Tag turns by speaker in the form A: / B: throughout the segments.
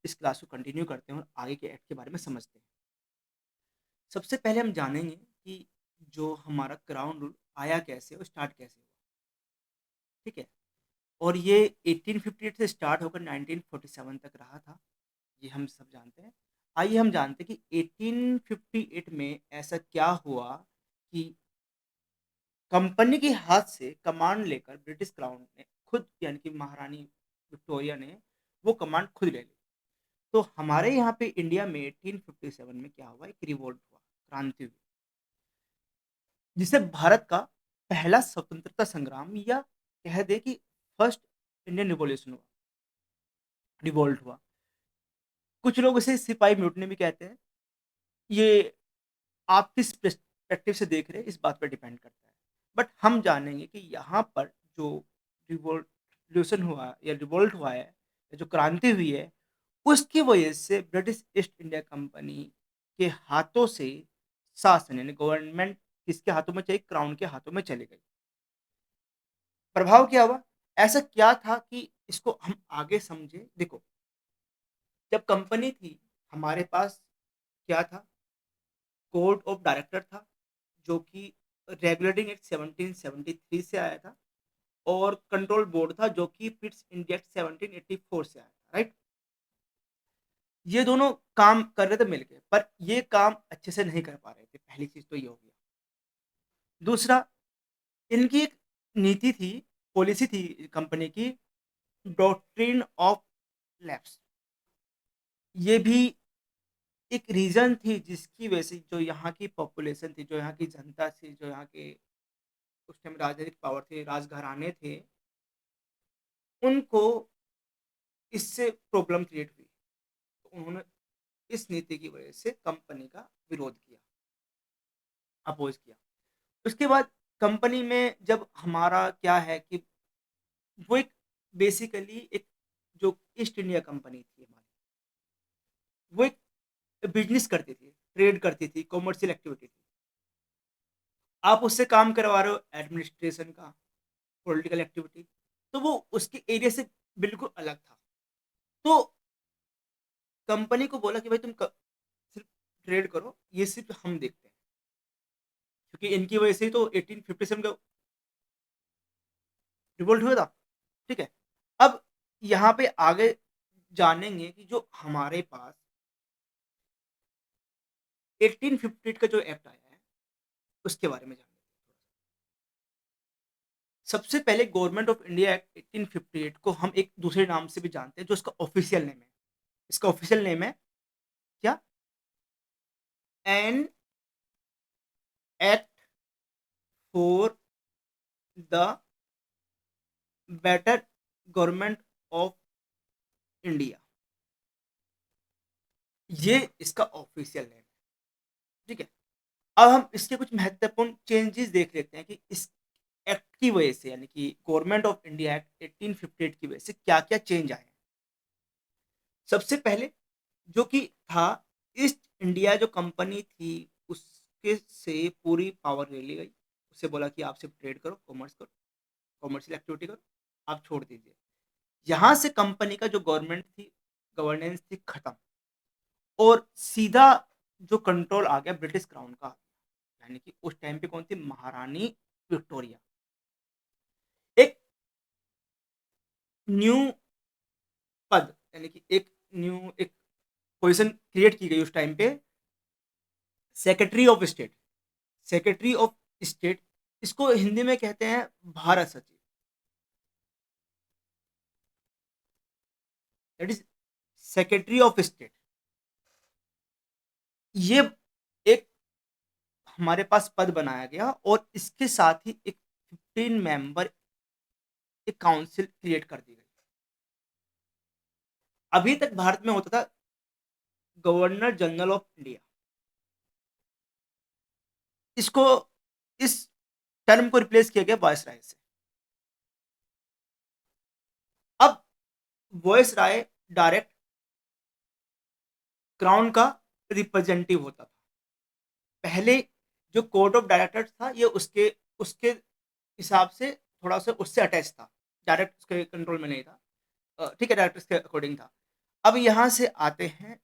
A: इस क्लास को कंटिन्यू करते हैं और आगे के एक्ट के बारे में समझते हैं। सबसे पहले हम जानेंगे कि जो हमारा क्राउन रूल आया कैसे और स्टार्ट कैसे हुआ, ठीक है? और ये 1858 से स्टार्ट होकर 1947 तक रहा था, ये हम सब जानते हैं। आइए हम जानते हैं कि 1858 में ऐसा क्या हुआ कि कंपनी के हाथ से कमांड लेकर ब्रिटिश क्राउन ने खुद यानी कि महारानी विक्टोरिया ने वो कमांड खुद ले ली। तो हमारे यहाँ पे इंडिया में 1857 में क्या हुआ, एक रिवोल्ट हुआ, क्रांति हुई, जिसे भारत का पहला स्वतंत्रता संग्राम या कह दे कि फर्स्ट इंडियन रिवॉल्यूशन हुआ, रिवोल्ट हुआ। कुछ लोग इसे सिपाही म्यूटनी भी कहते हैं। ये आप किस पर्सपेक्टिव से देख रहे हैं इस बात पर डिपेंड करता है। बट हम जानेंगे कि यहाँ पर जो रिवॉल्यूशन हुआ या रिवोल्ट हुआ है या जो क्रांति हुई है, उसकी वजह से ब्रिटिश ईस्ट इंडिया कंपनी के हाथों से शासन यानी गवर्नमेंट किसके हाथों में चली, क्राउन के हाथों में चली गई। प्रभाव क्या हुआ? ऐसा क्या था कि इसको हम आगे समझे। देखो, जब कंपनी थी, हमारे पास क्या था? कोड ऑफ डायरेक्टर था, जो कि रेगुलेटिंग एक्ट 1773 से आया था, और कंट्रोल बोर्ड था, जो कि पिट्स इंडिया एक्ट 1784 से आया था, राइट? ये दोनों काम कर रहे थे मिलके, पर ये काम अच्छे से नहीं कर पा रहे थे। पहली चीज तो ये हो गया। दूसरा, इनकी एक नीति थी, पॉलिसी थी कंपनी की, डॉक्ट्रिन ऑफ लैप्स। ये भी एक रीज़न थी जिसकी वजह से जो यहाँ की पॉपुलेशन थी, जो यहाँ की जनता थी, जो यहाँ के उस टाइम राजनीतिक पावर थे, राजघराने थे, उनको इससे प्रॉब्लम क्रिएट हुई। तो उन्होंने इस नीति की वजह से कंपनी का विरोध किया, अपोज किया। उसके बाद कंपनी में जब हमारा क्या है कि वो एक बेसिकली एक जो ईस्ट इंडिया कंपनी थी हमारी, वो एक बिजनेस करती थी, ट्रेड करती थी, कॉमर्शियल एक्टिविटी थी। आप उससे काम करवा रहे हो एडमिनिस्ट्रेशन का, पॉलिटिकल एक्टिविटी, तो वो उसके एरिया से बिल्कुल अलग था। तो कंपनी को बोला कि भाई तुम सिर्फ ट्रेड करो, ये सिर्फ हम देखते हैं, क्योंकि इनकी वजह से ही तो 1857 का रिवोल्ट हुआ था, ठीक है? अब यहाँ पे आगे जानेंगे कि जो हमारे पास 1858 का जो एक्ट आया है, उसके बारे में जानेंगे। सबसे पहले गवर्नमेंट ऑफ इंडिया एक्ट 1858 को हम एक दूसरे नाम से भी जानते हैं, जो इसका ऑफिशियल नेम है। इसका ऑफिशियल नेम है क्या? An act for the better government of India. ये इसका ऑफिशियल नेम है, ठीक है? अब हम इसके कुछ महत्वपूर्ण चेंजेस देख लेते हैं कि इस एक्ट की वजह से यानी कि गवर्नमेंट ऑफ इंडिया एक्ट 1858 की वजह से क्या क्या चेंज आए हैं। सबसे पहले जो कि था, ईस्ट इंडिया जो कंपनी थी, उसके से पूरी पावर ले ली गई। उससे बोला कि आप सिर्फ ट्रेड करो, कॉमर्स करो, कॉमर्शियल एक्टिविटी करो, आप छोड़ दीजिए। यहाँ से कंपनी का जो गवर्नमेंट थी, गवर्नेंस थी, खत्म, और सीधा जो कंट्रोल आ गया ब्रिटिश क्राउन का। यानी कि उस टाइम पे कौन थी? महारानी विक्टोरिया। एक न्यू पद यानी कि एक न्यू एक पोजीशन क्रिएट की गई उस टाइम पे, secretary of state. Secretary of state, इसको हिंदी में कहते हैं भारत सचिव, that is secretary of state. ये एक हमारे पास पद बनाया गया, और इसके साथ ही एक 15 मेंबर एक काउंसिल क्रिएट कर दी गई। अभी तक भारत में होता था गवर्नर जनरल ऑफ इंडिया। इसको इस टर्म को रिप्लेस किया गया वॉइस राय से। अब वॉइस राय डायरेक्ट क्राउन का रिप्रेजेंटेटिव होता था। पहले जो कोर्ट ऑफ डायरेक्टर्स था, ये उसके उसके हिसाब से थोड़ा सा उससे अटैच था, डायरेक्ट उसके कंट्रोल में नहीं था। ठीक है, डायरेक्टर्स के अकॉर्डिंग था। अब यहाँ से आते हैं,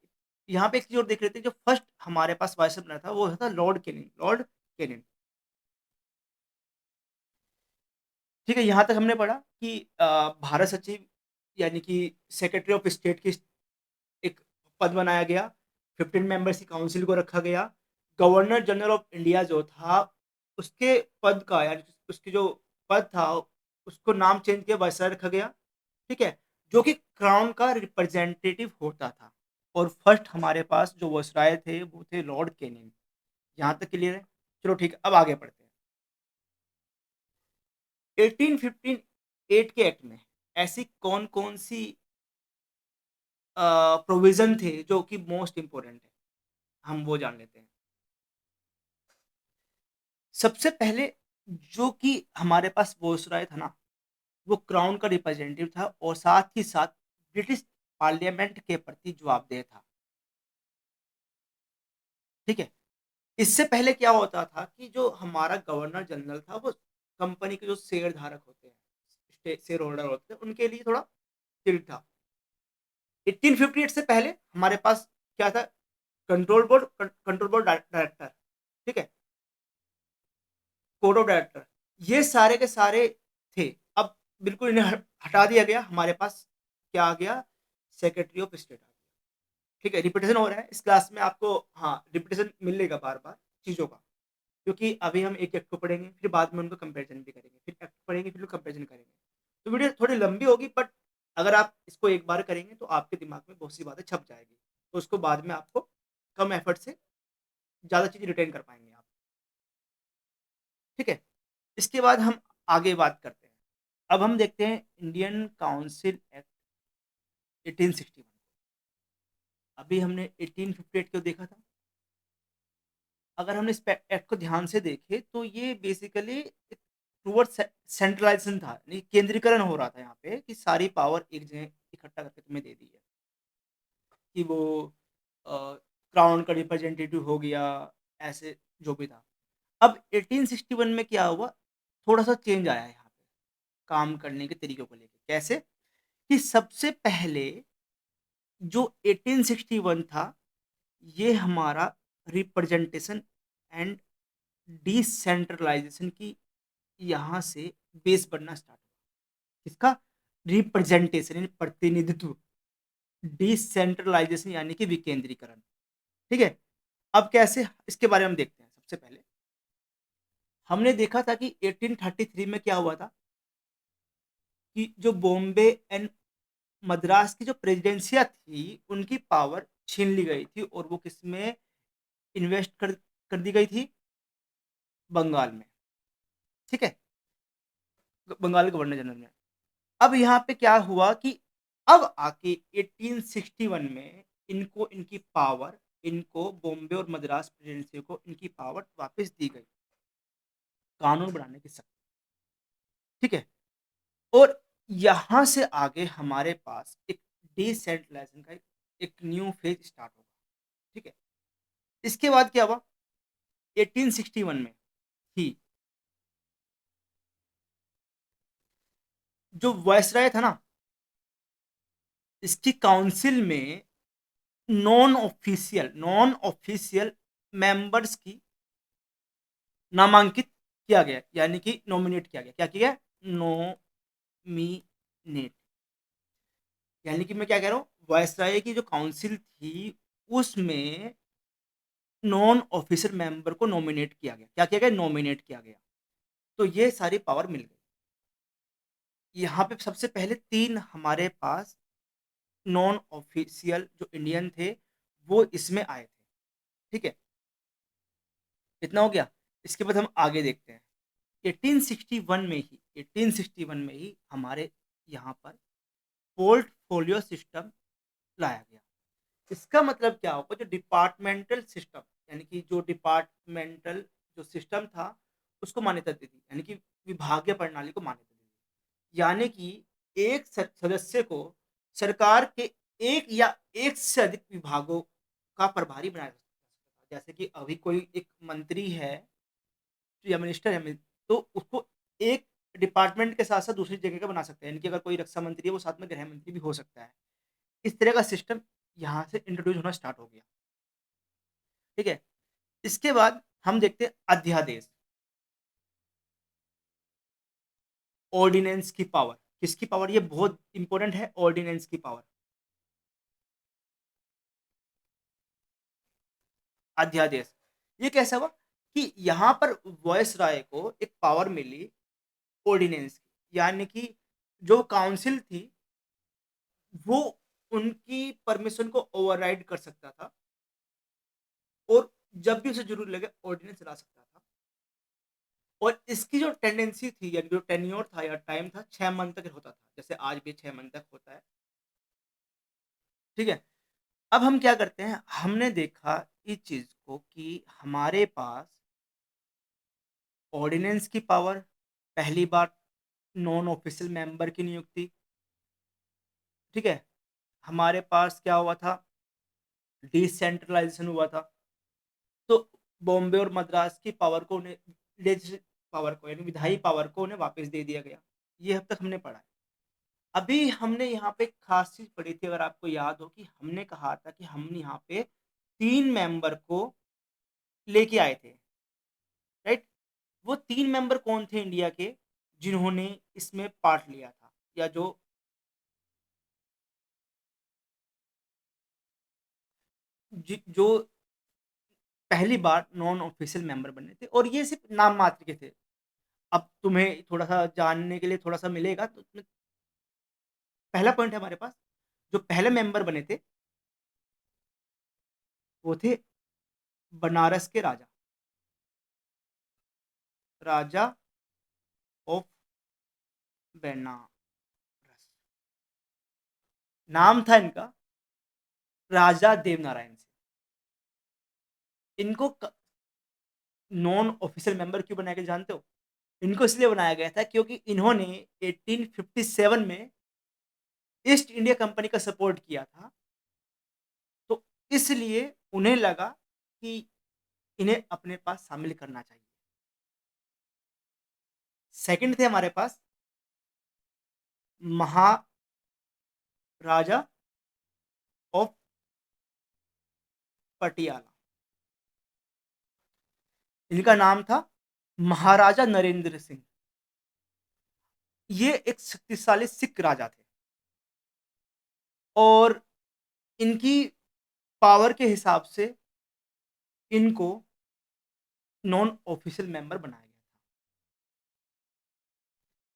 A: यहाँ पे एक चीज़ और देख लेते हैं, जो फर्स्ट हमारे पास वाइस चांसलर था वो था लॉर्ड ठीक है, यहाँ तक हमने पढ़ा कि भारत सचिव यानी कि सेक्रेटरी ऑफ स्टेट की एक पद बनाया गया, 15 मेंबर्स की काउंसिल को रखा गया। गवर्नर जनरल ऑफ इंडिया जो था, उसके पद का यानी उसकी जो पद था उसको नाम चेंज किया, वायसराय रखा गया। ठीक है, जो कि क्राउन का रिप्रेजेंटेटिव होता था। और फर्स्ट हमारे पास जो वायसराय थे वो थे लॉर्ड कैनिंग। यहाँ तक क्लियर है? चलो ठीक है, अब आगे बढ़ते हैं। 1858 के एक्ट में ऐसी कौन कौन सी प्रोविजन थे जो कि मोस्ट इंपोर्टेंट है, हम वो जान लेते हैं। सबसे पहले जो कि हमारे पास वॉइसरॉय था ना, वो क्राउन का रिप्रेजेंटेटिव था और साथ ही साथ ब्रिटिश पार्लियामेंट के प्रति जवाबदेह था। ठीक है, इससे पहले क्या होता था कि जो हमारा गवर्नर जनरल था वो कंपनी के जो शेयर धारक होते हैं, शेयर होल्डर होते हैं, उनके लिए थोड़ा स्ट्रिक्ट था। 1858 से पहले हमारे पास क्या था? Control board director. ठीक है, कोड ऑफ डायरेक्टर, ये सारे के सारे थे। अब बिल्कुल इन्हें हटा दिया गया, हमारे पास क्या आ गया? सेक्रेटरी ऑफ स्टेट आ गया। ठीक है, रिपीटेशन हो रहा है इस क्लास में आपको, हाँ रिपीटेशन मिलेगा बार बार चीज़ों का, क्योंकि अभी हम एक एक्ट को पढ़ेंगे, फिर बाद में उनको कंपेरिजन भी करेंगे, फिर एक्ट पढ़ेंगे, फिर कंपेरिजन करेंगे। तो वीडियो थोड़ी लंबी होगी, बट अगर आप इसको एक बार करेंगे तो आपके दिमाग में बहुत सी बातें छप जाएगी, तो उसको बाद में आपको कम एफर्ट से ज़्यादा चीज़ रिटेन कर पाएंगे आप। ठीक है, इसके बाद हम आगे बात करते हैं। अब हम देखते हैं इंडियन काउंसिल एक्ट 1861। अभी हमने 1858 को देखा था। अगर हमने इस एक्ट को ध्यान से देखे तो ये बेसिकली टूवर्ड सेंट्रलाइजेशन था, यानी केंद्रीकरण हो रहा था यहाँ पे, कि सारी पावर एक जगह इकट्ठा करके तुम्हें दे दी है, कि वो क्राउन का रिप्रेजेंटेटिव हो गया, ऐसे जो भी था। अब 1861 में क्या हुआ? थोड़ा सा चेंज आया है यहाँ पे काम करने के तरीकों को लेके। कैसे? कि सबसे पहले जो 1861 था, ये हमारा रिप्रेजेंटेशन एंड डिसेंट्रलाइजेशन की यहाँ से बेस बनना स्टार्ट हुआ। किसका? रिप्रेजेंटेशन यानी प्रतिनिधित्व, डिसेंट्रलाइजेशन यानी कि विकेंद्रीकरण। ठीक है, अब कैसे, इसके बारे में हम देखते हैं। सबसे पहले हमने देखा था कि 1833 में क्या हुआ था, कि जो बॉम्बे एंड मद्रास की जो प्रेसिडेंसिया थी उनकी पावर छीन ली गई थी, और वो किसमें इन्वेस्ट कर दी गई थी? बंगाल में। ठीक है, बंगाल गवर्नर जनरल में। अब यहाँ पे क्या हुआ कि अब आके 1861 में इनको इनकी पावर, इनको बॉम्बे और मद्रास प्रेसिडेंसी को इनकी पावर वापस दी गई, कानून बनाने की शक्ति। ठीक है, और यहाँ से आगे हमारे पास एक डिसेंट्रलाइजेशन का एक न्यू फेज स्टार्ट होगा। ठीक है, इसके बाद क्या हुआ? 1861 में ही जो वायसराय था ना, इसकी काउंसिल में नॉन ऑफिशियल मेंबर्स की नामांकित किया गया, यानी कि नॉमिनेट किया गया। क्या किया? नोमिनेट। यानी कि मैं क्या कह रहा हूँ, वायसराय की जो काउंसिल थी उसमें नॉन ऑफिशियल मेंबर को नॉमिनेट किया गया। क्या किया गया? नॉमिनेट किया गया। तो ये सारी पावर मिल गई। यहाँ पे सबसे पहले तीन हमारे पास नॉन ऑफिशियल जो इंडियन थे वो इसमें आए थे। ठीक है, इतना हो गया। इसके बाद हम आगे देखते हैं। 1861 में ही हमारे यहाँ पर पोर्टफोलियो सिस्टम लाया गया। इसका मतलब क्या होगा? जो डिपार्टमेंटल सिस्टम, यानी कि जो डिपार्टमेंटल जो सिस्टम था उसको मान्यता दी थी, यानी कि विभागीय प्रणाली को मान्यता दी थी। यानी कि एक सदस्य को सरकार के एक या एक से अधिक विभागों का प्रभारी बनाया जा सकता था। जैसे कि अभी कोई एक मंत्री है या मिनिस्टर है, तो उसको एक डिपार्टमेंट के साथ साथ दूसरी जगह का बना सकते हैं। यानी कि अगर कोई रक्षा मंत्री है वो साथ में गृह मंत्री भी हो सकता है। इस तरह का सिस्टम यहाँ से इंट्रोड्यूस होना स्टार्ट हो गया। ठीक है? इसके बाद हम देखते हैं अध्यादेश, ऑर्डिनेंस की पावर। किसकी पावर? ये बहुत इंपॉर्टेंट है, ऑर्डिनेंस की पावर। अध्यादेश, ये कैसा हुआ कि यहाँ पर वॉयसराय को एक पावर मिली ऑर्डिनेंस की, यानी कि जो काउंसिल थी वो उनकी परमिशन को ओवरराइड कर सकता था और जब भी उसे जरूर लगे ऑर्डिनेंस चला सकता था। और इसकी जो टेंडेंसी थी, यानी जो टेन्योर था या टाइम था, 6 मंथ तक होता था, जैसे आज भी 6 मंथ तक होता है। ठीक है? अब हम क्या करते हैं, हमने देखा इस चीज को कि हमारे पास ऑर्डिनेंस की पावर, पहली बात नॉन ऑफिशियल मेंबर की नियुक्ति। ठीक है? हमारे पास क्या हुआ था, डिसेंट्रलाइजेशन हुआ था। तो बॉम्बे और मद्रास की पावर को उन्हें, लेजिस्लेटिव पावर को, यानी विधायी पावर को उन्हें वापस दे दिया गया। ये अब तक हमने पढ़ा है। अभी हमने यहाँ पे एक खास चीज पढ़ी थी, अगर आपको याद हो, कि हमने कहा था कि हम यहाँ पे 3 मेंबर को लेके आए थे, राइट? वो 3 मेंबर कौन थे इंडिया के, जिन्होंने इसमें पार्ट लिया था, या जो जो पहली बार नॉन ऑफिशियल मेंबर बने थे, और ये सिर्फ नाम मात्र के थे। अब तुम्हें थोड़ा सा जानने के लिए थोड़ा सा मिलेगा, तो पहला पॉइंट है हमारे पास, जो पहले मेंबर बने थे वो थे बनारस के राजा, राजा ऑफ बनारस। नाम था इनका राजा देवनारायण से। इनको नॉन ऑफिशियल मेंबर क्यों बनाया गया जानते हो? इनको इसलिए बनाया गया था क्योंकि इन्होंने 1857 में ईस्ट इंडिया कंपनी का सपोर्ट किया था। तो इसलिए उन्हें लगा कि इन्हें अपने पास शामिल करना चाहिए। सेकंड थे हमारे पास महाराजा ऑफ पटियाला। इनका नाम था महाराजा नरेंद्र सिंह। ये एक शक्तिशाली सिख राजा थे, और इनकी पावर के हिसाब से इनको नॉन ऑफिशियल मेंबर बनाया गया था।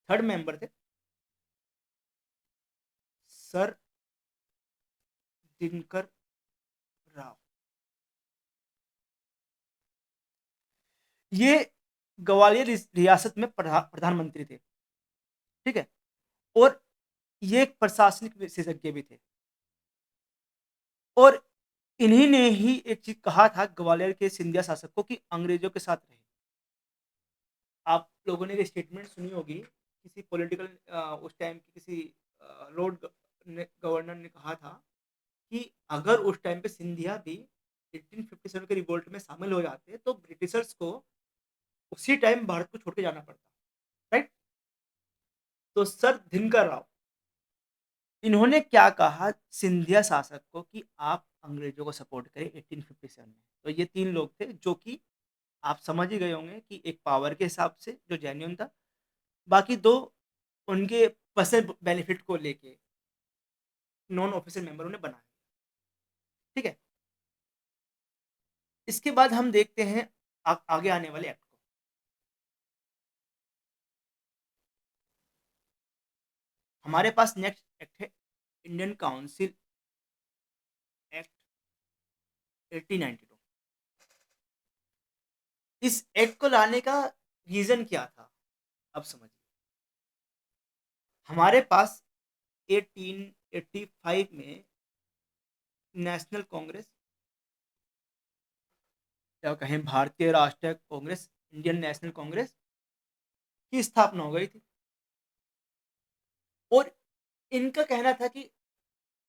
A: थर्ड मेंबर थे सर दिनकर राव। ये ग्वालियर रियासत में प्रधानमंत्री थे। ठीक है? और ये एक प्रशासनिक विशेषज्ञ भी थे, और इन्हीं ने ही एक चीज कहा था ग्वालियर के सिंधिया शासक को, कि अंग्रेजों के साथ रहे। आप लोगों ने ये स्टेटमेंट सुनी होगी, किसी पॉलिटिकल, उस टाइम की किसी लॉर्ड गवर्नर ने कहा था कि अगर उस टाइम पे सिंधिया भी 1857 के रिवोल्ट में शामिल हो जाते तो ब्रिटिशर्स को उसी टाइम भारत को छोड़ के जाना पड़ता, राइट? तो सर दिनकर राव, इन्होंने क्या कहा सिंधिया शासक को, कि आप अंग्रेजों को सपोर्ट करें 1857 में। तो ये 3 लोग थे, जो कि आप समझ ही गए होंगे कि एक पावर के हिसाब से जो जेन्युइन था, बाकी 2 उनके पर्सनल बेनिफिट को लेके नॉन ऑफिशियल मेंबर उन्हें बनाया। ठीक है? इसके बाद हम देखते हैं आगे आने वाले एक्ट को। हमारे पास नेक्स्ट एक्ट है इंडियन काउंसिल एक्ट 1892। इस एक्ट को लाने का रीजन क्या था, अब समझिए। हमारे पास 1885 में नेशनल कांग्रेस, या कहें भारतीय राष्ट्रीय कांग्रेस, इंडियन नेशनल कांग्रेस की स्थापना हो गई थी। और इनका कहना था कि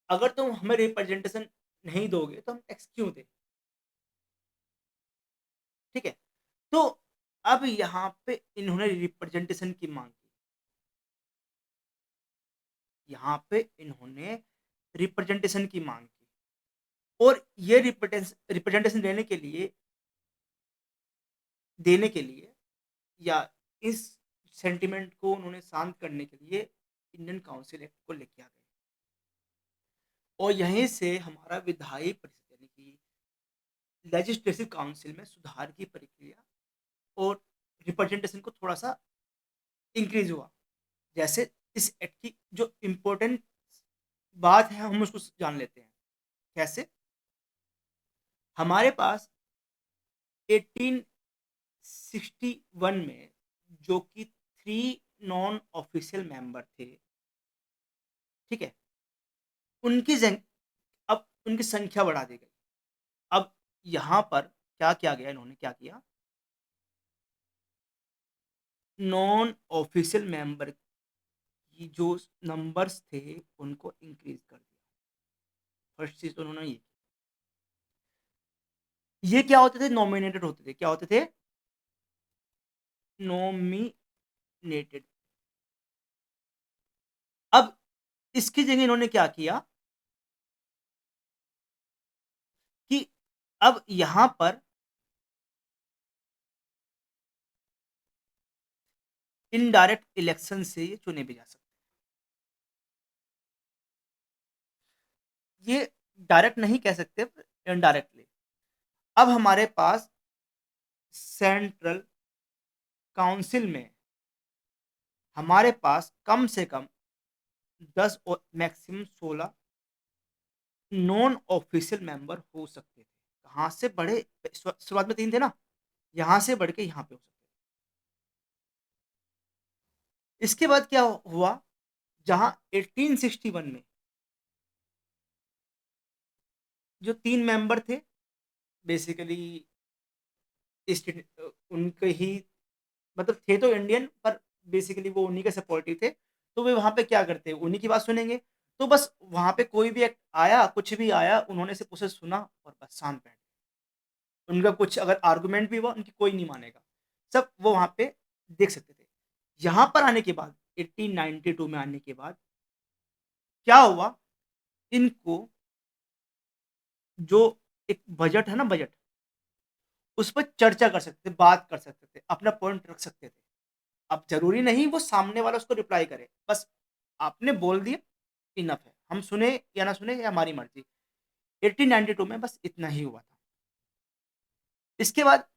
A: अगर तुम हमें रिप्रेजेंटेशन नहीं दोगे तो हम टैक्स क्यों दें। ठीक है? तो अब यहाँ पे इन्होंने रिप्रेजेंटेशन की मांग की। यहाँ पे इन्होंने रिप्रेजेंटेशन की मांग की, और ये रिप्रेजेंटेशन देने के लिए या इस सेंटिमेंट को उन्होंने शांत करने के लिए इंडियन काउंसिल एक्ट को लेके आ गए, और यहीं से हमारा विधायी परिषद यानी कि लेजिस्लेटिव काउंसिल में सुधार की प्रक्रिया और रिप्रेजेंटेशन को थोड़ा-सा इंक्रीज़ हुआ। जैसे इस एक्ट की जो इम्पोर्टेंट बात है हम उसको जान लेते हैं। कैसे? हमारे पास 1861 में जो कि 3 नॉन ऑफिशियल मेंबर थे, ठीक है? उनकी जन अब उनकी संख्या बढ़ा दी गई। अब यहाँ पर क्या किया गया, इन्होंने क्या किया, नॉन ऑफिशियल मेंबर की जो नंबर्स थे उनको इंक्रीज़ कर दिया। फर्स्ट चीज़ तो उन्होंने ये की। ये क्या होते थे? नॉमिनेटेड होते थे। क्या होते थे? नॉमिनेटेड। अब इसकी जगह इन्होंने क्या किया कि अब यहाँ पर इनडायरेक्ट इलेक्शन से ये चुने भी जा सकते हैं। ये डायरेक्ट नहीं कह सकते, इनडायरेक्टली। अब हमारे पास सेंट्रल काउंसिल में हमारे पास कम से कम 10 और मैक्सिमम 16 नॉन ऑफिशियल मेंबर हो सकते थे। कहाँ से बढ़े? शुरुआत में 3 थे ना, यहाँ से बढ़ के यहाँ पे हो सकते थे। इसके बाद क्या हुआ, जहाँ 1861 में जो 3 मेंबर थे, बेसिकली उनके ही, मतलब थे तो इंडियन, पर बेसिकली वो उन्हीं के सपोर्टिव थे। तो वे वहाँ पे क्या करते, उन्हीं की बात सुनेंगे। तो बस वहाँ पे कोई भी एक्ट आया, कुछ भी आया, उन्होंने सिर्फ़ उसे सुना और बस शांत बैठ गए। उनका कुछ अगर आर्गुमेंट भी हुआ, उनकी कोई नहीं मानेगा। सब वो वहाँ पे देख सकते थे। यहाँ पर आने के बाद 1892 में आने के बाद क्या हुआ, इनको जो एक बजट है ना, बजट, उस पर चर्चा कर सकते थे, बात कर सकते थे, अपना पॉइंट रख सकते थे। अब ज़रूरी नहीं वो सामने वाला उसको रिप्लाई करे, बस आपने बोल दिया, इनफ है। हम सुने या ना सुने, ये हमारी मर्ज़ी। 1892 में बस इतना ही हुआ था। इसके बाद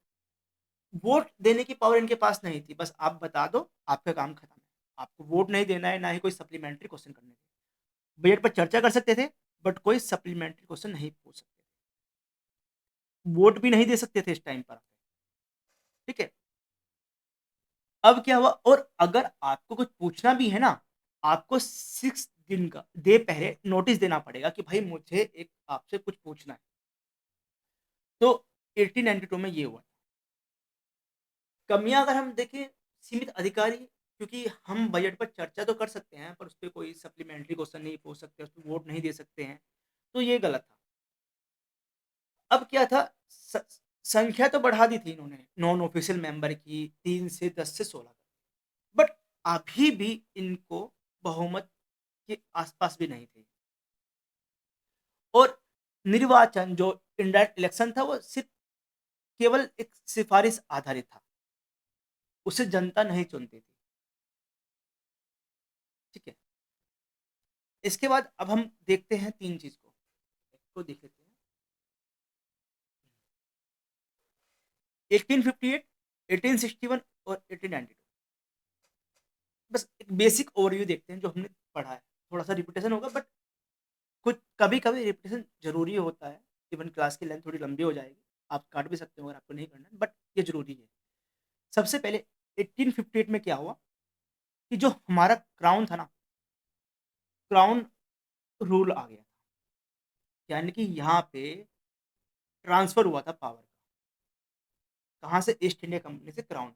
A: वोट देने की पावर इनके पास नहीं थी। बस आप बता दो, आपका काम खत्म है। आपको वोट नहीं देना है, ना ही कोई सप्लीमेंट्री क्वेश्चन करने थे। बजट पर चर्चा कर सकते थे, बट कोई सप्लीमेंट्री क्वेश्चन नहीं पूछ सकते थे। वोट भी नहीं दे सकते थे इस टाइम पर, ठीक है? अब क्या हुआ, और अगर आपको कुछ पूछना भी है ना, आपको 6 दिन का डे पहले नोटिस देना पड़ेगा कि भाई मुझे एक आपसे कुछ पूछना है। तो 1892 में ये हुआ। कमियाँ अगर हम देखें, सीमित अधिकारी, क्योंकि हम बजट पर चर्चा तो कर सकते हैं, पर उसपे कोई सप्लीमेंट्री क्वेश्चन नहीं पूछ सकते, उसपे वोट नहीं दे सकते हैं, तो ये गलत था। अब क्या था, स संख्या तो बढ़ा दी थी इन्होंने नॉन ऑफिशियल मेंबर की, 3 से 10 से 16 तक, बट अभी भी इनको बहुमत के आस-पास भी नहीं थे, और निर्वाचन जो इनडायरेक्ट इलेक्शन था, वो सिर्फ़ केवल एक सिफ़ारिश आधारित था, उसे जनता नहीं चुनती थी, ठीक है? इसके बाद अब हम देखते हैं 3 चीज़ को देख लेते हैं। 1858, 1861 और 1892, बस एक बेसिक ओवरव्यू देखते हैं जो हमने पढ़ा है। थोड़ा-सा रिपिटेशन होगा, बट कुछ कभी-कभी रिपिटेशन ज़रूरी होता है। इवन क्लास की लेंथ थोड़ी लंबी हो जाएगी। आप काट भी सकते हो अगर आपको नहीं करना है, बट ये ज़रूरी है। सबसे पहले 1858 में क्या हुआ कि जो हमारा क्राउन था ना, क्राउन रूल आ गया। यानी कि यहाँ पे ट्रांसफ़र हुआ था पावर का। कहाँ से? ईस्ट इंडिया कंपनी से क्राउन।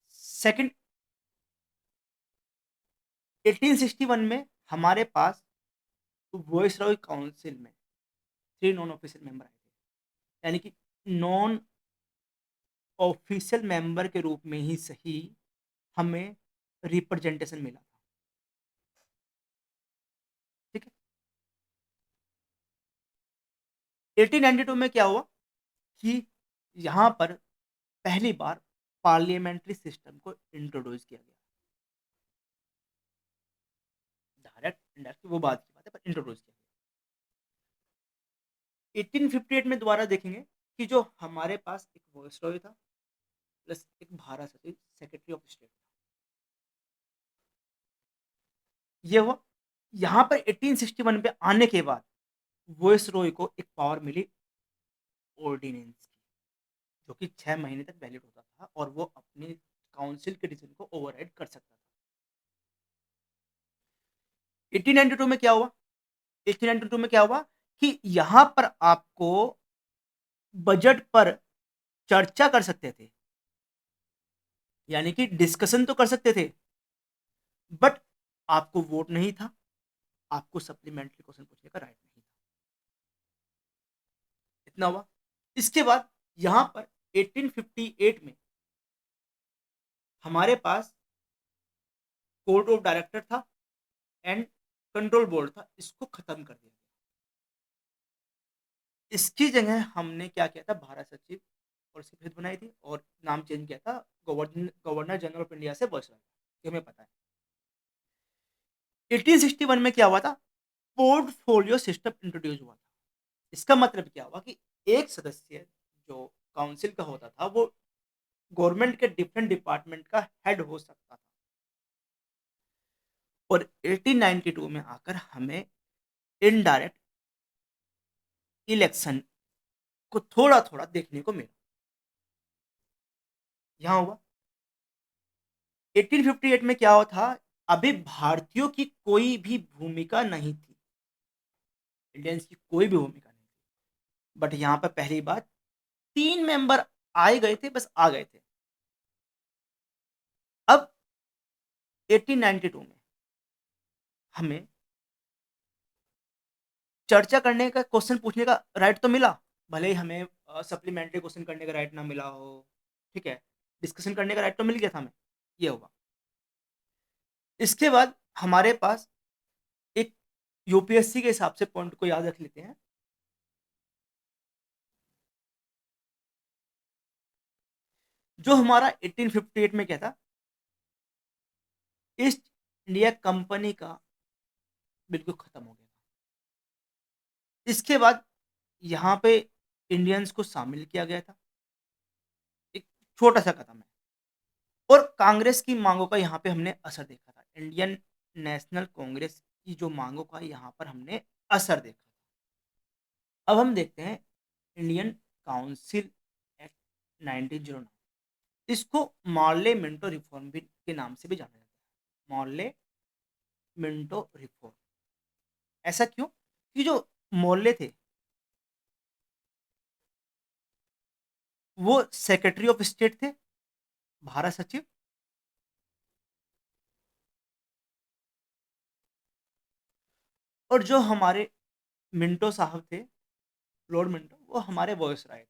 A: सेकंड, 1861 में हमारे पास वॉइसरॉय काउंसिल में 3 नॉन ऑफिशियल मेंबर आए थे। यानी कि नॉन ऑफिशियल मेंबर के रूप में ही सही, हमें रिप्रेजेंटेशन मिला था, ठीक है? 1892 में क्या हुआ कि यहाँ पर पहली बार पार्लियामेंट्री सिस्टम को इंट्रोड्यूस किया गया। डायरेक्ट इनडायरेक्ट वो बात की बात है, पर इंट्रोड्यूस किया गया। 1858 में दोबारा देखेंगे कि जो हमारे पास एक वॉइसरॉय था प्लस एक भारत सचिव सेक्रेटरी ऑफ स्टेट, ये हुआ। यहाँ पर 1861 पे आने के बाद वॉइसरॉय को एक पावर मिली ऑर्डिनेंस की, जो कि 6 महीने तक वैलिड होता था और वो अपनी काउंसिल के डिसीजन को ओवरराइड कर सकता था। 1892 में क्या हुआ? 1892 में क्या हुआ कि यहाँ पर आपको बजट पर चर्चा कर सकते थे, यानी कि डिस्कशन तो कर सकते थे, बट आपको वोट नहीं था, आपको सप्लीमेंट्री क्वेश्चन पूछने का राइट नहीं था। इतना हुआ। इसके बाद यहां पर 1858 में हमारे पास कोर्ट ऑफ डायरेक्टर था एंड कंट्रोल बोर्ड था, इसको खत्म कर दिया गया। इसकी जगह हमने क्या किया था, भारत सचिव और सिफारिश बनाई थी और नाम चेंज किया था गवर्नर जनरल ऑफ इंडिया से बॉयसरॉय, ये हमें पता है। 1861 में क्या हुआ था, पोर्टफोलियो सिस्टम इंट्रोड्यूस हुआ था। इसका मतलब क्या हुआ कि एक सदस्य जो काउंसिल का होता था वो गवर्नमेंट के डिफरेंट डिपार्टमेंट का हेड हो सकता था। और 1892 में आकर हमें इनडायरेक्ट इलेक्शन को थोड़ा थोड़ा देखने को मिला। यहां हुआ 1858 में क्या हुआ था, अभी भारतीयों की कोई भी भूमिका नहीं थी, इंडियंस की कोई भी भूमिका नहीं थी, बट यहाँ पर पहली बार 3 मेंबर आए गए थे, बस आ गए थे। अब 1892 में हमें चर्चा करने का, क्वेश्चन पूछने का राइट तो मिला, भले ही हमें सप्लीमेंट्री क्वेश्चन करने का राइट ना मिला हो, ठीक है, डिस्कशन करने का राइट तो मिल गया था हमें, ये होगा। इसके बाद हमारे पास एक यूपीएससी के हिसाब से पॉइंट को याद रख लेते हैं। जो हमारा 1858 में क्या था, ईस्ट इंडिया कंपनी का बिल्कुल खत्म हो गया था। इसके बाद यहाँ पे इंडियंस को शामिल किया गया था, एक छोटा सा कदम है। और कांग्रेस की मांगों का यहाँ पे हमने असर देखा था, इंडियन नेशनल कांग्रेस की जो मांगों का यहाँ पर हमने असर देखा था। अब हम देखते हैं इंडियन काउंसिल एक्ट 1909, इसको मॉर्ले मिंटो रिफॉर्म भी के नाम से भी जाना जाता है, मॉर्ले मिंटो रिफॉर्म। ऐसा क्यों? कि जो मोर्ले थे वो सेक्रेटरी ऑफ स्टेट थे, भारत सचिव, और जो हमारे मिंटो साहब थे, लॉर्ड मिंटो, वो हमारे वॉइस राय थे।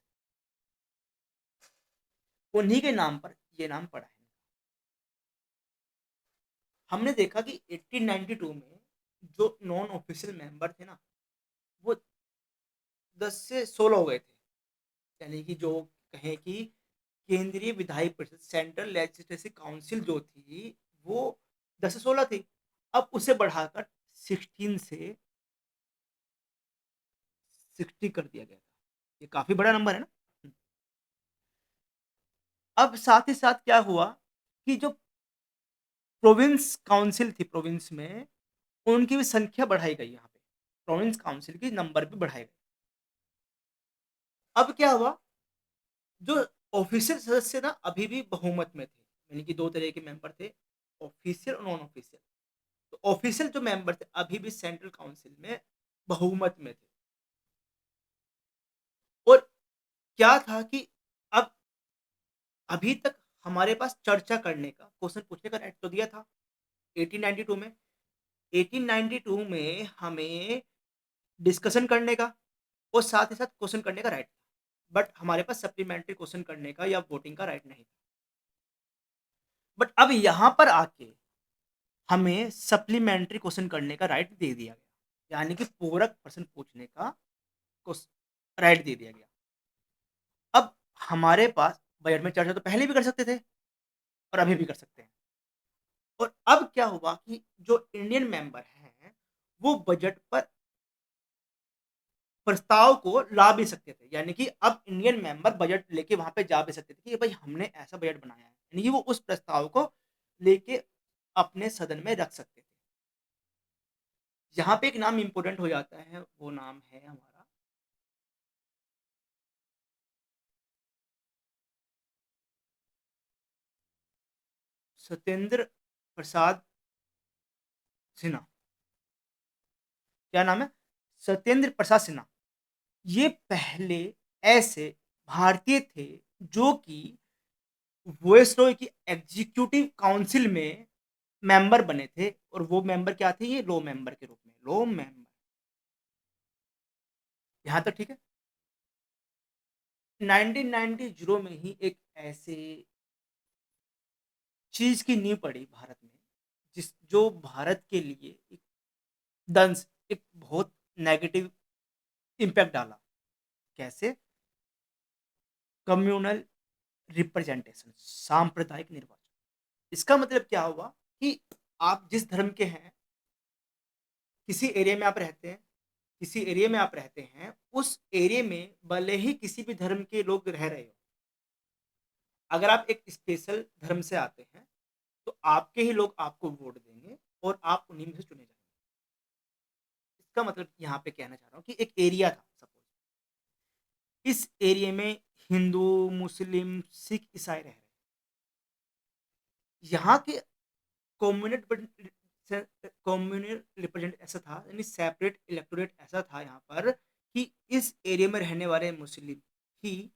A: उन्हीं के नाम पर ये नाम पड़ा है। हमने देखा कि 1892 में जो नॉन ऑफिशियल मेंबर थे ना, वो 10 से 16 हो गए थे, यानी कि जो कहें कि केंद्रीय विधायी परिषद, सेंट्रल लेजिस्लेटिव काउंसिल जो थी वो 10 से 16 थी, अब उसे बढ़ाकर 16 से 60 कर दिया गया था। ये काफी बड़ा नंबर है ना। अब साथ ही साथ क्या हुआ कि जो प्रोविंस काउंसिल थी प्रोविंस में, उनकी भी संख्या बढ़ाई गई, यहाँ पे प्रोविंस काउंसिल की नंबर भी बढ़ाए गए। अब क्या हुआ, जो ऑफिशियल सदस्य ना अभी भी बहुमत में थे, यानी कि दो तरह के मेंबर थे, ऑफिशियल और नॉन ऑफिशियल। तो ऑफिशियल जो मेंबर थे अभी भी सेंट्रल काउंसिल में बहुमत में थे। और क्या था कि अब अभी तक हमारे पास चर्चा करने का, क्वेश्चन पूछने का राइट तो दिया था 1892 में। 1892 में हमें डिस्कशन करने का और साथ ही साथ क्वेश्चन करने का राइट था, बट हमारे पास सप्लीमेंट्री क्वेश्चन करने का या वोटिंग का राइट नहीं था। बट अब यहां पर आके हमें सप्लीमेंट्री क्वेश्चन करने का राइट दे दिया गया, यानी कि पूरक प्रश्न पूछने का राइट दे दिया गया। अब हमारे पास बजट में चर्चा तो पहले भी कर सकते थे और अभी भी कर सकते हैं। और अब क्या हुआ कि जो इंडियन मेंबर हैं, वो बजट पर प्रस्ताव को ला भी सकते थे। यानी कि अब इंडियन मेंबर बजट लेके वहाँ पे जा भी सकते थे कि भाई हमने ऐसा बजट बनाया है। यानी कि वो उस प्रस्ताव को लेके अपने सदन में रख सकते थे। यहाँ पे एक नाम इम्पोर्टेंट हो जाता है, वो नाम है हमारा सत्येंद्र प्रसाद सिन्हा। क्या नाम है? सत्येंद्र प्रसाद सिन्हा। ये पहले ऐसे भारतीय थे जो कि वॉइसरॉय की एग्जीक्यूटिव काउंसिल में मेंबर बने थे। और वो मेंबर क्या थे? ये लो मेंबर के रूप में, लो मेंबर। यहाँ तक ठीक है। 1990 में ही एक ऐसे चीज की नींव पड़ी भारत में, जिस जो भारत के लिए एक दंश, एक बहुत नेगेटिव इम्पैक्ट डाला। कैसे? कम्युनल रिप्रेजेंटेशन, सांप्रदायिक निर्वाचन। इसका मतलब क्या हुआ कि आप जिस धर्म के हैं, किसी एरिया में आप रहते हैं, किसी एरिया में आप रहते हैं, उस एरिया में भले ही किसी भी धर्म के लोग रह रहे हो, अगर आप एक स्पेशल धर्म से आते हैं, तो आपके ही लोग आपको वोट देंगे और आप उन्हीं में से चुने जाएंगे। इसका मतलब यहाँ पे कहना चाह रहा हूँ कि एक एरिया था सपोज, इस एरिया में हिंदू, मुस्लिम, सिख, ईसाई रह रहे हैं। यहाँ के कम्युनिट कम्युनल रिप्रेजेंट ऐसा था, यानी सेपरेट इलेक्टोरेट ऐसा था यहाँ पर कि इस एरिया में रहने वाले मुस्लिम ही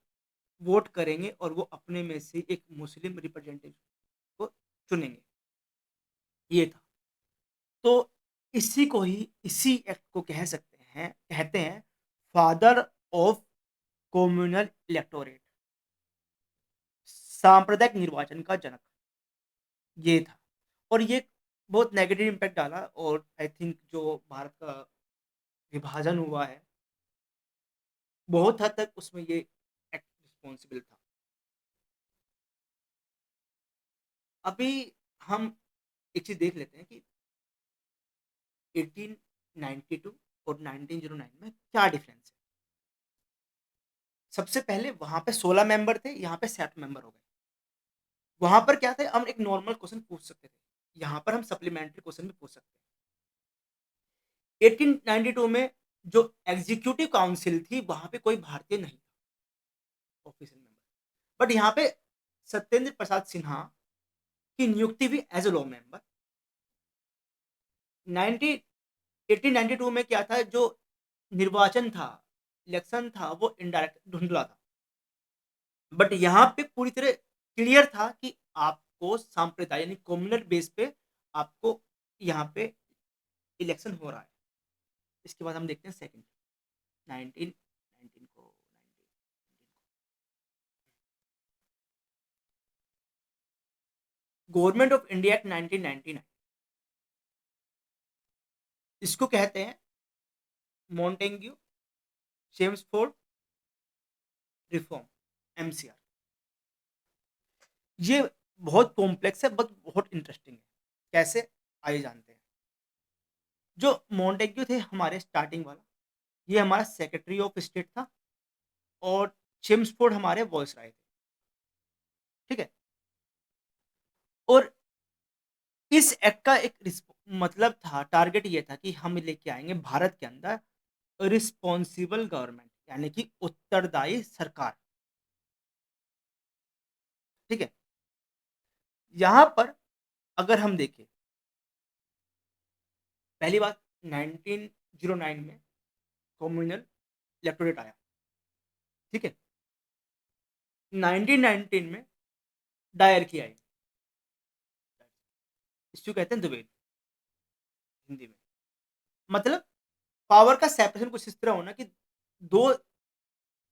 A: वोट करेंगे और वो अपने में से एक मुस्लिम रिप्रेजेंटेटिव को चुनेंगे। ये था। तो इसी एक्ट को कह सकते हैं, कहते हैं फादर ऑफ कम्युनल इलेक्टोरेट, सांप्रदायिक निर्वाचन का जनक। ये था। और ये बहुत नेगेटिव इम्पैक्ट डाला। और आई थिंक जो भारत का विभाजन हुआ है, बहुत हद तक उसमें ये एक्ट रिस्पॉन्सिबल था। अभी हम एक चीज देख लेते हैं कि 1892 और 1909 में क्या डिफरेंस है। सबसे पहले वहां पे 16 मेंबर थे, यहाँ पे 7 मेंबर हो गए। वहां पर क्या था, हम एक नॉर्मल क्वेश्चन पूछ सकते थे, यहाँ पर हम सप्लीमेंट्री क्वेश्चन भी पूछ सकते हैं। 1892 में जो एग्जीक्यूटिव काउंसिल थी, वहां पे कोई भारतीय नहीं था ऑफिशियल मेंबर, बट यहाँ पे सत्येंद्र प्रसाद सिन्हा की नियुक्ति हुई एज ए लॉ मेंबर। 1892 में क्या था, जो निर्वाचन था, इलेक्शन था, वो इनडायरेक्ट धुंधला था। बट यहाँ पे पूरी तरह क्लियर था कि आपको सांप्रदाय यानी कम्युनल बेस पे आपको यहाँ पे इलेक्शन हो रहा है। इसके बाद हम देखते हैं सेकंड, 1919 को, गवर्नमेंट ऑफ इंडिया एक्ट 1999। इसको कहते हैं मॉन्टेग्यू चेम्सफोर्ड रिफॉर्म, एमसीआर। ये बहुत कॉम्प्लेक्स है बट बहुत इंटरेस्टिंग है। कैसे? आइए जानते हैं। जो मॉन्टेग्यू थे हमारे स्टार्टिंग वाला, ये हमारा सेक्रेटरी ऑफ स्टेट था। और चेम्सफोर्ड हमारे वॉइस राय थे। ठीक है। और इस एक्ट का एक मतलब था, टारगेट ये था कि हम लेके आएंगे भारत के अंदर रिस्पॉन्सिबल गवर्नमेंट, यानी कि उत्तरदायी सरकार। ठीक है। यहां पर अगर हम देखें, पहली बात, 1909 में कम्युनल इलेक्टोरेट आया। ठीक है। 1919 में दायर किया है। इसको कहते हैं द्विवेद हिंदी में। मतलब पावर का सेपरेशन कुछ इस तरह होना कि दो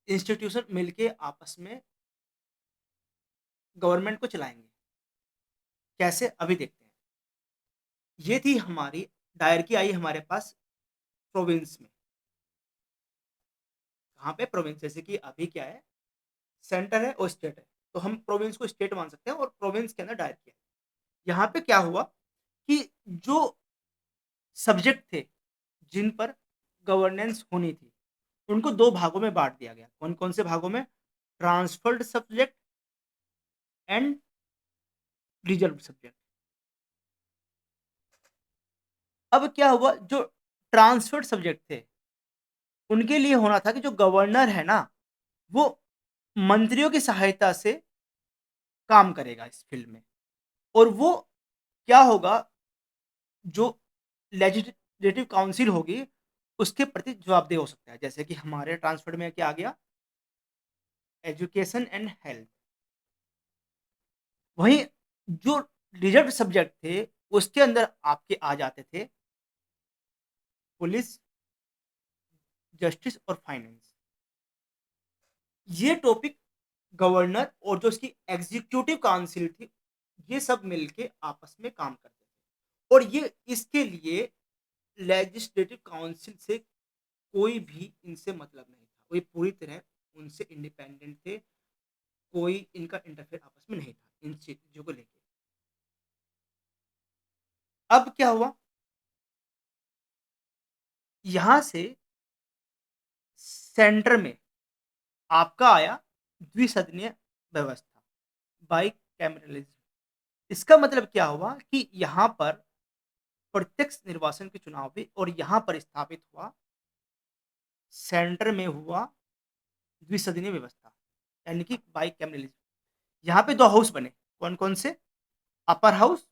A: इंस्टीट्यूशन मिलके आपस में गवर्नमेंट को चलाएंगे। कैसे? अभी देखते हैं। ये थी हमारी डायरकी आई हमारे पास प्रोविंस में। कहाँ पे? प्रोविंस। जैसे कि अभी क्या है, सेंटर है और स्टेट है, तो हम प्रोविंस को स्टेट मान सकते हैं और प्रोविंस के अंदर डायल किया। यहाँ पे क्या हुआ कि जो सब्जेक्ट थे, जिन पर गवर्नेंस होनी थी, उनको 2 भागों में बाँट दिया गया। कौन-कौन से भागों में? Transferred subject and reserved subject. अब क्या हुआ, जो ट्रांसफर्ड सब्जेक्ट थे, उनके लिए होना था कि जो गवर्नर है ना, वो मंत्रियों की सहायता से काम करेगा इस फील्ड में, और वो क्या होगा, जो लेजिस्लेटिव काउंसिल होगी, उसके प्रति जवाबदेह हो सकता है। जैसे कि हमारे ट्रांसफर्ड में क्या आ गया? Education and health. वहीं जो रिजर्व्ड सब्जेक्ट थे, उसके अंदर आपके आ जाते थे पुलिस, जस्टिस और फाइनेंस। ये टॉपिक गवर्नर और जो उसकी एग्जीक्यूटिव काउंसिल थी, ये सब मिलके आपस में काम करते थे, और ये इसके लिए लेजिस्लेटिव काउंसिल से कोई भी इनसे मतलब नहीं था। वो ये पूरी तरह उनसे इंडिपेंडेंट थे, कोई इनका इंटरफेयर आपस में नहीं था इन चीज़ों को लेके। अब क्या हुआ, यहाँ से सेंटर में आपका आया द्विसदनीय व्यवस्था, बाइकैमरलिज्म। इसका मतलब क्या हुआ कि यहाँ पर प्रत्यक्ष निर्वाचन के चुनाव हुए और यहाँ पर स्थापित हुआ, सेंटर में हुआ द्विसदनीय व्यवस्था, यानी कि बाइकैमरलिज्म। यहाँ पे 2 हाउस बने, कौन-कौन से? अपर हाउस,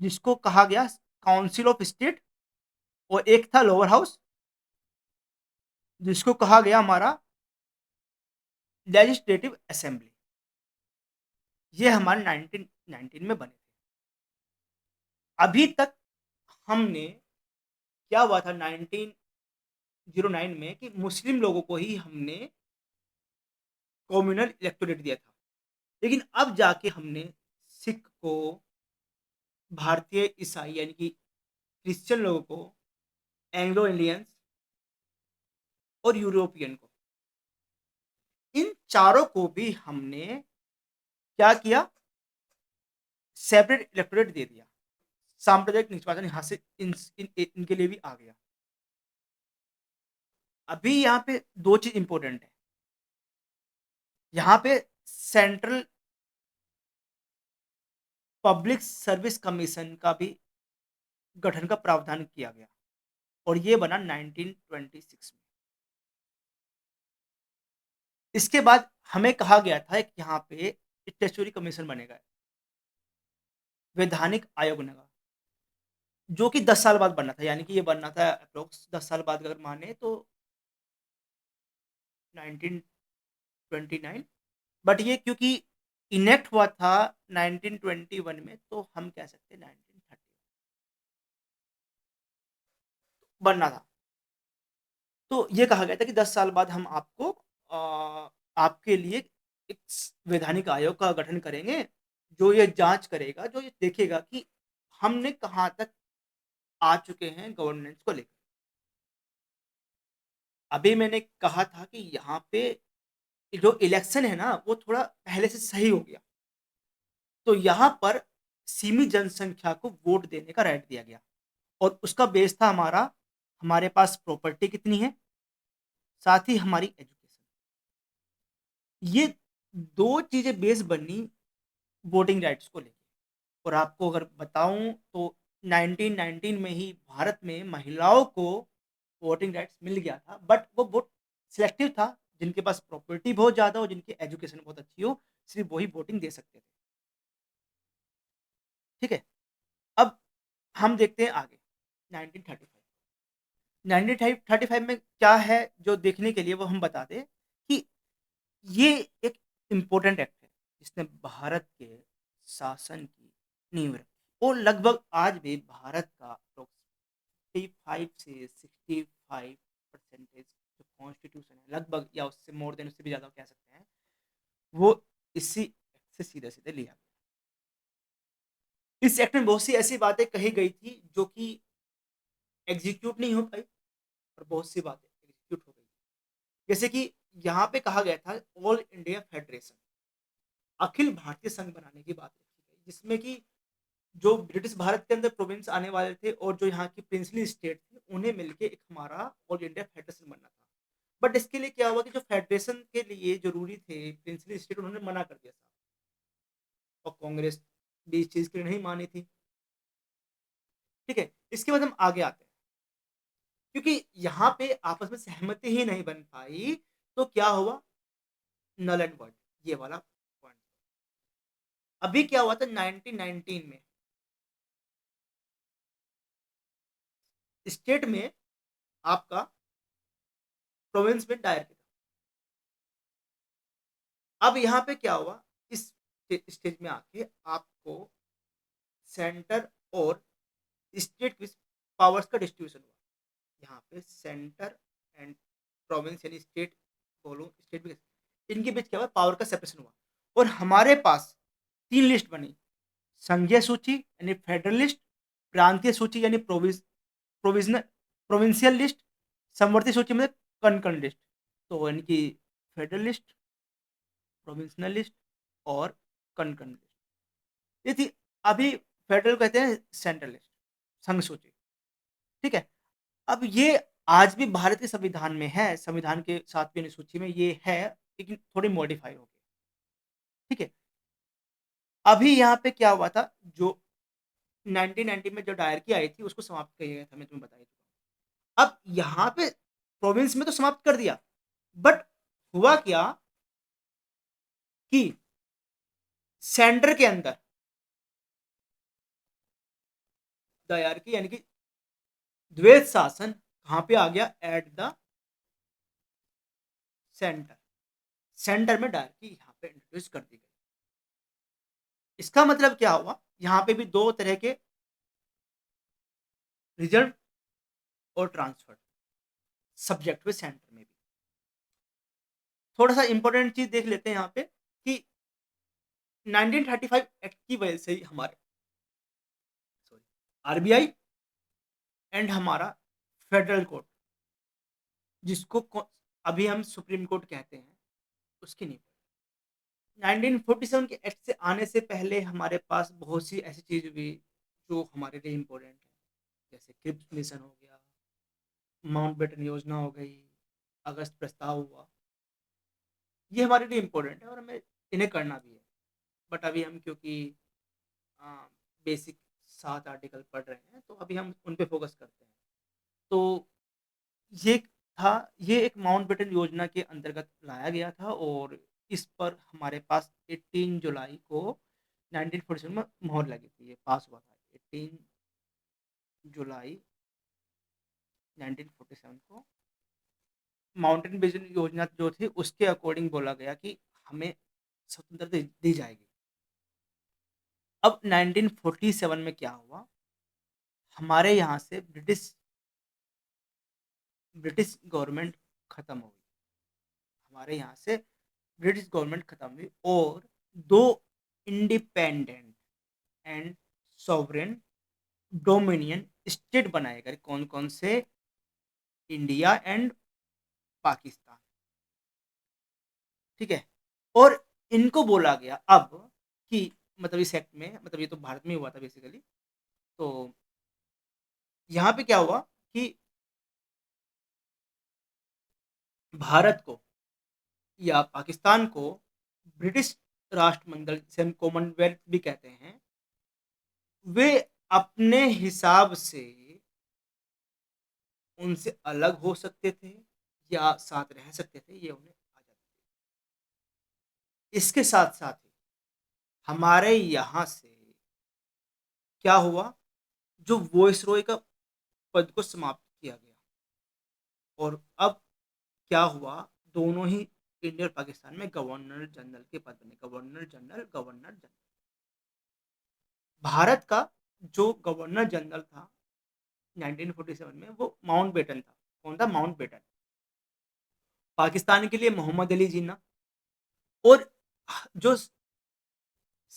A: जिसको कहा गया काउंसिल ऑफ स्टेट, और एक था लोअर हाउस, जिसको कहा गया हमारा लेजिस्लेटिव असेंबली। ये हमारे 1919 में बने थे। अभी तक हमने, क्या हुआ था 1909 में, कि मुस्लिम लोगों को ही हमने कम्युनल इलेक्टोरेट दिया था। लेकिन अब जाके हमने सिख को, भारतीय ईसाई यानी कि क्रिश्चियन लोगों को, एंग्लो इंडियंस और यूरोपियन को, इन चारों को भी हमने क्या किया? सेपरेट इलेक्टोरेट दे दिया। सांप्रदायिक निष्पादन यहाँ से इनके लिए भी आ गया। अभी यहाँ पे 2 चीज़ इम्पोर्टेंट है। यहाँ पे सेंट्रल पब्लिक सर्विस कमीशन का भी गठन का प्रावधान किया गया, और ये बना 1926 में। इसके बाद हमें कहा गया था कि यहाँ पे स्टैट्यूटरी कमीशन बनेगा, वैधानिक आयोग बनेगा, जो कि 10 साल बाद बनना था, यानी कि ये बनना था अप्रॉक्स 10 साल बाद अगर माने तो 1929, बट ये क्योंकि इनेक्ट हुआ था 1921 में, तो हम कह सकते हैं 1930 बनना था। तो ये कहा गया था कि 10 साल बाद हम आपको आपके लिए एक वैधानिक आयोग का गठन करेंगे, जो ये जाँच करेगा, जो ये देखेगा कि हमने कहाँ तक आ चुके हैं गवर्नेंस को लेकर। अभी मैंने कहा था कि यहाँ पे जो इलेक्शन है ना, वो थोड़ा पहले से सही हो गया। तो यहाँ पर सीमित जनसंख्या को वोट देने का राइट दिया गया, और उसका बेस था हमारा, हमारे पास प्रॉपर्टी कितनी है, साथ ही हमारी एजुकेशन। ये 2 चीज़ें बेस बनी वोटिंग राइट्स को लेके। और आपको अगर बताऊँ तो 1919 में ही भारत में महिलाओं को वोटिंग राइट्स मिल गया था, बट वो बहुत सिलेक्टिव था, जिनके पास प्रॉपर्टी बहुत ज़्यादा हो, जिनकी एजुकेशन बहुत अच्छी हो, सिर्फ़ वही वोटिंग दे सकते थे। ठीक है? अब हम देखते हैं आगे 1935। 1935 में क्या है जो देखने के लिए, वो हम बता दें कि ये एक इम्पोर्टेंट एक्ट है, जिसने भारत के शासन की नींव रखी, और लगभग आज भी भारत का 55 से 65% जो कॉन्स्टिट्यूशन है, लगभग, या उससे मोर देन, उससे भी ज़्यादा कह सकते हैं, वो इसी एक्ट से सीधे-सीधे लिया गया। इस एक्ट में बहुत सी ऐसी बातें कही गई थी जो कि एग्ज़ीक्यूट नहीं हो पाई, और बहुत सी बातें एग्ज़ीक्यूट हो गई। जैसे कि यहाँ पे कहा गया था all India federation, Akhil Bharatiya संघ बनाने की बात रखी गई, जिसमें कि जो ब्रिटिश भारत के अंदर प्रोविंस आने वाले थे और जो यहाँ की प्रिंसली स्टेट थे, उन्हें मिलके एक हमारा ऑल इंडिया फेडरेशन बनना था। बट इसके लिए क्या हुआ कि जो फेडरेशन के लिए जरूरी थे प्रिंसली स्टेट, उन्होंने मना कर दिया था, और कांग्रेस भी इस चीज के लिए नहीं मानी थी। ठीक है, इसके बाद हम आगे आते हैं, क्योंकि यहाँ पे आपस में सहमति ही नहीं बन पाई, तो क्या हुआ, नल एंड वर्ड, ये वाला पॉइंट। अभी क्या हुआ था 1919 में, स्टेट में आपका प्रोविंस में दायर किया। अब यहाँ पे क्या हुआ, इस स्टेज में आके आपको सेंटर और स्टेट के पावर्स का डिस्ट्रीब्यूशन हुआ। यहाँ पे सेंटर एंड प्रोविंस यानी स्टेट, बोलो स्टेट भी, इनके बीच क्या हुआ, पावर का सेपरेशन हुआ। और हमारे पास तीन लिस्ट बनी, संघीय सूची यानी फेडरल लिस्ट, प्रांतीय सूची यानी प्रोविजनल प्रोविंशियल लिस्ट, समवर्ती सूची में कनकन लिस्ट। तो यानी कि फेडरल लिस्ट, प्रोविंशनल लिस्ट और कनकन लिस्ट, ये थी। अभी फेडरल कहते हैं सेंट्रल लिस्ट, संघ सूची। ठीक है, अब ये आज भी भारत के संविधान में है, संविधान के 7वीं अनुसूची में ये है, लेकिन थोड़ी मॉडिफाई हो गई। ठीक है, अभी यहाँ पे क्या हुआ था, जो 1990 में जो डायरकी आई थी उसको समाप्त किया गया था, मैं तुम्हें बता ही चुका हूँ। अब यहाँ पे प्रोविंस में तो समाप्त कर दिया, बट हुआ क्या कि सेंटर के अंदर डायरकी यानी कि द्वैत शासन कहां पे आ गया, एट द सेंटर, सेंटर में डायरकी यहाँ पे इंट्रोड्यूस कर दी गई। इसका मतलब क्या हुआ, यहाँ पे भी दो तरह के रिजल्ट और ट्रांसफर सब्जेक्ट हुए सेंटर में भी। थोड़ा सा इंपॉर्टेंट चीज देख लेते हैं यहाँ पे कि 1935 एक्ट की वजह से ही हमारे आरबीआई एंड हमारा फेडरल कोर्ट, जिसको अभी हम सुप्रीम कोर्ट कहते हैं, उसकी नींव 1947 के एक्ट से आने से पहले हमारे पास बहुत सी ऐसी चीज हुई जो हमारे लिए इम्पोर्टेंट है, जैसे क्रिप्स मिशन हो गया, माउंट बेटन योजना हो गई, अगस्त प्रस्ताव हुआ। ये हमारे लिए इम्पोर्टेंट है और हमें इन्हें करना भी है। बट अभी हम क्योंकि बेसिक 7 आर्टिकल पढ़ रहे हैं, तो अभी हम उन पे फोकस करते हैं। तो ये था, ये एक माउंट बेटन योजना के अंतर्गत लाया गया था, और इस पर हमारे पास 18 जुलाई को 1947 में मोहर लगी थी, ये पास हुआ था 18 जुलाई 1947 को। माउंटेन विजन योजना जो थी उसके अकॉर्डिंग बोला गया कि हमें स्वतंत्रता दी जाएगी। अब 1947 में क्या हुआ, हमारे यहाँ से ब्रिटिश गवर्नमेंट खत्म हो गई, हमारे यहाँ से ब्रिटिश गवर्नमेंट खत्म हुई, और दो independent and sovereign dominion state बनाए गए। कौन कौन से, इंडिया एंड पाकिस्तान। ठीक है, और इनको बोला गया अब कि, मतलब इस एक्ट में, मतलब ये तो भारत में हुआ था बेसिकली, तो यहाँ पे क्या हुआ कि भारत को या पाकिस्तान को ब्रिटिश राष्ट्रमंडल, जिसे हम कॉमनवेल्थ भी कहते हैं, वे अपने हिसाब से उनसे अलग हो सकते थे या साथ रह सकते थे, ये उन्हें आजादी थी। इसके साथ साथ ही हमारे यहाँ से क्या हुआ, जो वॉइस रॉय का पद को समाप्त किया गया, और अब क्या हुआ, दोनों ही इंडिया और पाकिस्तान में गवर्नर जनरल के पद बने, governor general, governor general. Bharat का जो गवर्नर जनरल था 1947 में, वो माउंट बेटन था। कौन था, माउंट बेटन। पाकिस्तान के लिए मोहम्मद अली जिन्ना, और जो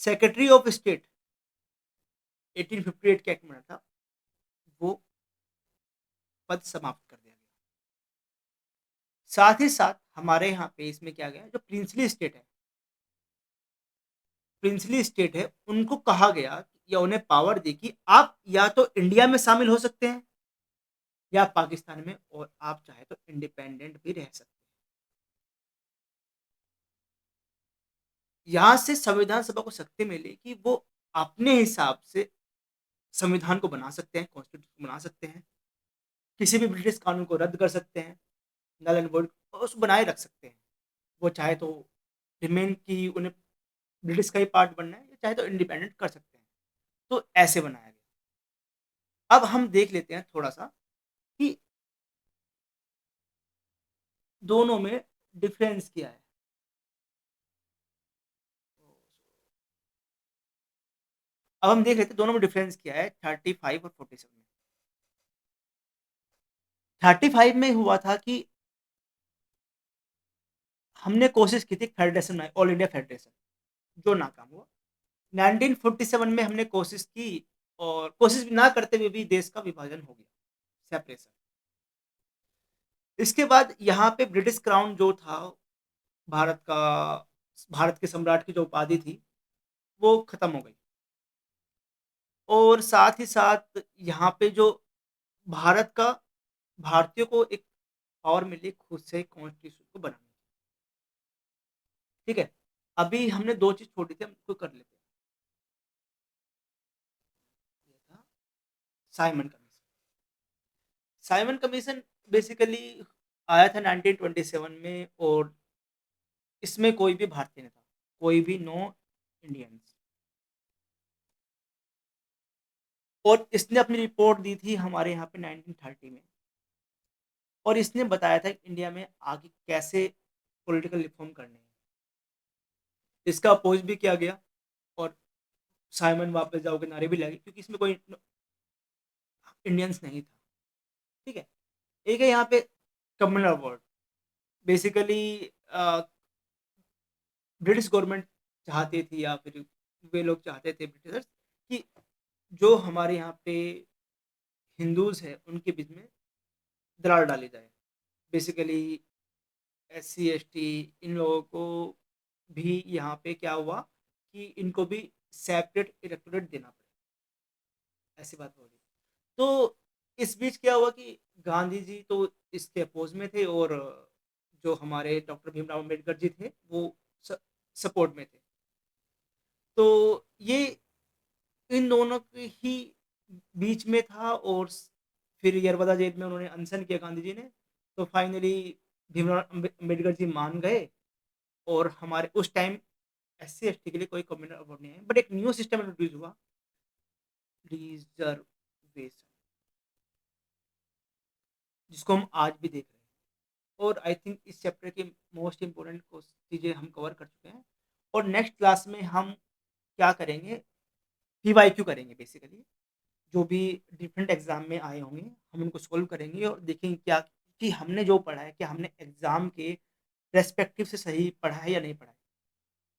A: सेक्रेटरी ऑफ स्टेट 1858 के एक्ट में था, वो पद समाप्त कर दिया गया। साथ ही साथ हमारे यहाँ पे इसमें क्या गया, जो प्रिंसली स्टेट है, उनको कहा गया या उन्हें पावर दी कि आप या तो इंडिया में शामिल हो सकते हैं या पाकिस्तान में, और आप चाहे तो इंडिपेंडेंट भी रह सकते हैं। यहाँ से संविधान सभा को शक्ति मिली कि वो अपने हिसाब से संविधान को बना सकते हैं, कॉन्स्टिट्यूशन बना सकते हैं, किसी भी ब्रिटिश कानून को रद्द कर सकते हैं, नल एंड वोइड उसको बनाए रख सकते हैं। वो चाहे तो रिमेन की उन्हें ब्रिटिश का ही पार्ट बनना है, या चाहे तो इंडिपेंडेंट कर सकते हैं। तो ऐसे बनाया गया। अब हम देख लेते हैं थोड़ा सा कि दोनों में डिफरेंस क्या है। अब हम देख लेते हैं दोनों में डिफरेंस क्या है 35 और 47 में। 35 में हुआ था कि हमने कोशिश की थी फेडरेशन में, ऑल इंडिया फेडरेशन, जो नाकाम हुआ। 1947 में हमने कोशिश की, और कोशिश ना करते हुए भी देश का विभाजन हो गया, सेपरेशन। इसके बाद यहाँ पे ब्रिटिश क्राउन जो था, भारत का, भारत के सम्राट की जो उपाधि थी, वो खत्म हो गई। और साथ ही साथ यहाँ पे जो भारत का, भारतीयों को एक पावर मिली खुद से कॉन्स्टिट्यूशन को बनाने की। ठीक है, अभी हमने दो चीज छोड़ी थी, हम इसको कर लेते हैं। ये था Simon commission. Simon commission basically आया था 1927 में, और इसमें कोई भी भारतीय नहीं था, कोई भी नो इंडियंस। और इसने अपनी रिपोर्ट दी थी हमारे यहाँ पे 1930 में, और इसने बताया था कि इंडिया में आगे कैसे पॉलिटिकल रिफॉर्म करने हैं। इसका अपोज भी किया गया, और साइमन वापस जाओ के नारे भी लगे, क्योंकि इसमें कोई इंडियंस नहीं था। ठीक है, एक है यहाँ पे communal award. Basically British government चाहती थी, या फिर वे लोग चाहते थे ब्रिटिशर्स, कि जो हमारे यहाँ पे हिंदूज है उनके बीच में दरार डाली जाए। बेसिकली SC ST इन लोगों को भी यहाँ पे क्या हुआ कि इनको भी सेपरेट इलेक्टोरेट देना पड़े, ऐसी बात हो रही। तो इस बीच क्या हुआ कि गांधी जी तो इसके अपोज में थे, और जो हमारे डॉक्टर भीमराव अम्बेडकर जी थे वो सपोर्ट में थे। तो ये इन दोनों के ही बीच में था, और फिर यरवदा जेल में उन्होंने अनशन किया गांधी जी ने। तो फाइनली भीमराव अम्बेडकर जी मान गए, और हमारे उस टाइम SC ST के लिए कोई कम्युनल अवार्ड नहीं है, बट एक न्यू सिस्टम इंट्रोड्यूस हुआ, रिजर्वेशन, जिसको हम आज भी देख रहे हैं। और आई थिंक इस चैप्टर के मोस्ट इंपोर्टेंट चीज़ें हम कवर कर चुके हैं। और नेक्स्ट क्लास में हम क्या करेंगे, PYQ करेंगे। बेसिकली जो भी डिफरेंट एग्जाम में आए होंगे, हम उनको सोल्व करेंगे और देखेंगे क्या कि हमने जो पढ़ा है, क्या हमने एग्जाम के रेस्पेक्टिव से सही पढ़ा है या नहीं पढ़ा है।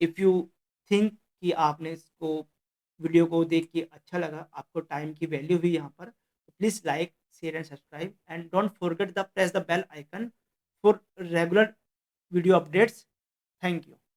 A: इफ़ यू थिंक कि आपने इसको, वीडियो को देख के अच्छा लगा, आपको टाइम की वैल्यू हुई यहाँ पर, तो please like, share and subscribe, and don't forget the press the bell icon for regular video updates. Thank you.